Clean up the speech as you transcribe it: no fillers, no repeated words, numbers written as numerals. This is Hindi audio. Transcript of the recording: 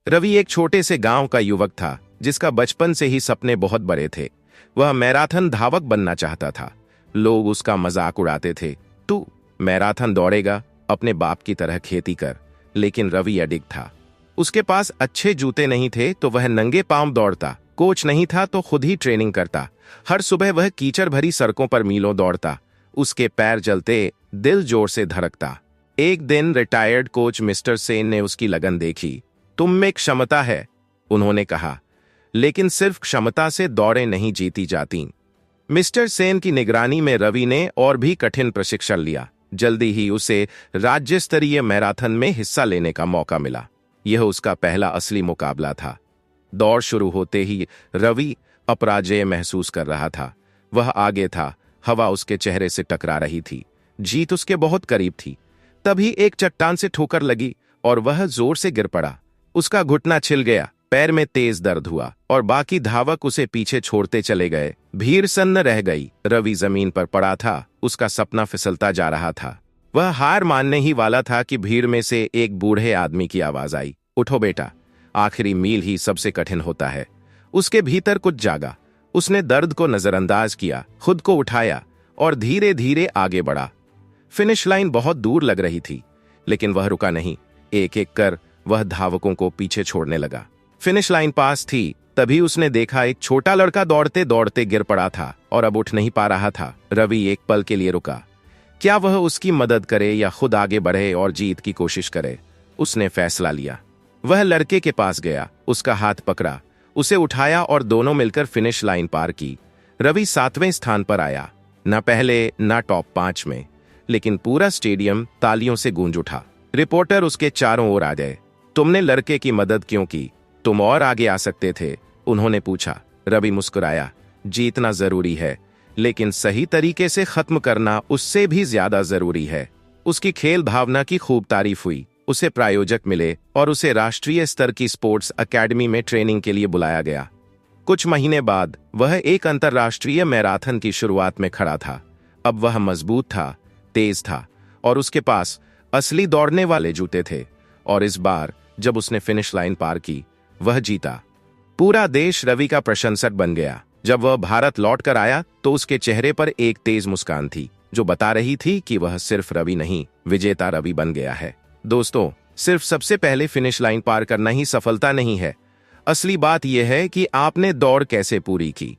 रवि एक छोटे से गांव का युवक था जिसका बचपन से ही सपने बहुत बड़े थे। वह मैराथन धावक बनना चाहता था। लोग उसका मजाक उड़ाते थे, तू मैराथन दौड़ेगा, अपने बाप की तरह खेती कर। लेकिन रवि अडिग था। उसके पास अच्छे जूते नहीं थे तो वह नंगे पांव दौड़ता, कोच नहीं था तो खुद ही ट्रेनिंग करता। हर सुबह वह कीचड़ भरी सड़कों पर मीलों दौड़ता। उसके पैर जलते, दिल जोर से धड़कता। एक दिन रिटायर्ड कोच मिस्टर सेन ने उसकी लगन देखी। तुम में क्षमता है, उन्होंने कहा, लेकिन सिर्फ क्षमता से दौड़ें नहीं जीती जाती। मिस्टर सेन की निगरानी में रवि ने और भी कठिन प्रशिक्षण लिया। जल्दी ही उसे राज्य स्तरीय मैराथन में हिस्सा लेने का मौका मिला। यह उसका पहला असली मुकाबला था। दौड़ शुरू होते ही रवि अपराजय महसूस कर रहा था। वह आगे था, हवा उसके चेहरे से टकरा रही थी, जीत उसके बहुत करीब थी। तभी एक चट्टान से ठोकर लगी और वह जोर से गिर पड़ा। उसका घुटना छिल गया, पैर में तेज दर्द हुआ और बाकी धावक उसे पीछे छोड़ते चले गए। भीड़ सन्न रह गई। रवि जमीन पर पड़ा था, उसका सपना फिसलता जा रहा था। वह हार मानने ही वाला था कि भीड़ में से एक बूढ़े आदमी की आवाज आई, उठो बेटा, आखिरी मील ही सबसे कठिन होता है। उसके भीतर कुछ जागा। उसने दर्द को नजरअंदाज किया, खुद को उठाया और धीरे धीरे आगे बढ़ा। फिनिश लाइन बहुत दूर लग रही थी, लेकिन वह रुका नहीं। एक एक कर वह धावकों को पीछे छोड़ने लगा। फिनिश लाइन पास थी, तभी उसने देखा एक छोटा लड़का दौड़ते दौड़ते गिर पड़ा था और अब उठ नहीं पा रहा था। रवि एक पल के लिए रुका। क्या वह उसकी मदद करे या खुद आगे बढ़े और जीत की कोशिश करे? उसने फैसला लिया। वह लड़के के पास गया, उसका हाथ पकड़ा, उसे उठाया और दोनों मिलकर फिनिश लाइन पार की। रवि 7वें स्थान पर आया, न पहले न टॉप 5 में, लेकिन पूरा स्टेडियम तालियों से गूंज उठा। रिपोर्टर उसके चारों ओर आ गए। तुमने लड़के की मदद क्यों की? तुम और आगे आ सकते थे, उन्होंने पूछा। रवि मुस्कुराया, जीतना जरूरी है, लेकिन सही तरीके से खत्म करना उससे भी ज्यादा जरूरी है। उसकी खेल भावना की खूब तारीफ हुई। उसे प्रायोजक मिले और उसे राष्ट्रीय स्तर की स्पोर्ट्स अकेडमी में ट्रेनिंग के लिए बुलाया गया। कुछ महीने बाद वह एक अंतर्राष्ट्रीय मैराथन की शुरुआत में खड़ा था। अब वह मजबूत था, तेज था और उसके पास असली दौड़ने वाले जूते थे। और इस बार जब उसने फिनिश लाइन पार की, वह जीता। पूरा देश रवि का प्रशंसक बन गया। जब वह भारत लौट कर आया तो उसके चेहरे पर एक तेज मुस्कान थी, जो बता रही थी कि वह सिर्फ रवि नहीं, विजेता रवि बन गया है। दोस्तों, सिर्फ सबसे पहले फिनिश लाइन पार करना ही सफलता नहीं है। असली बात यह है कि आपने दौड़ कैसे पूरी की।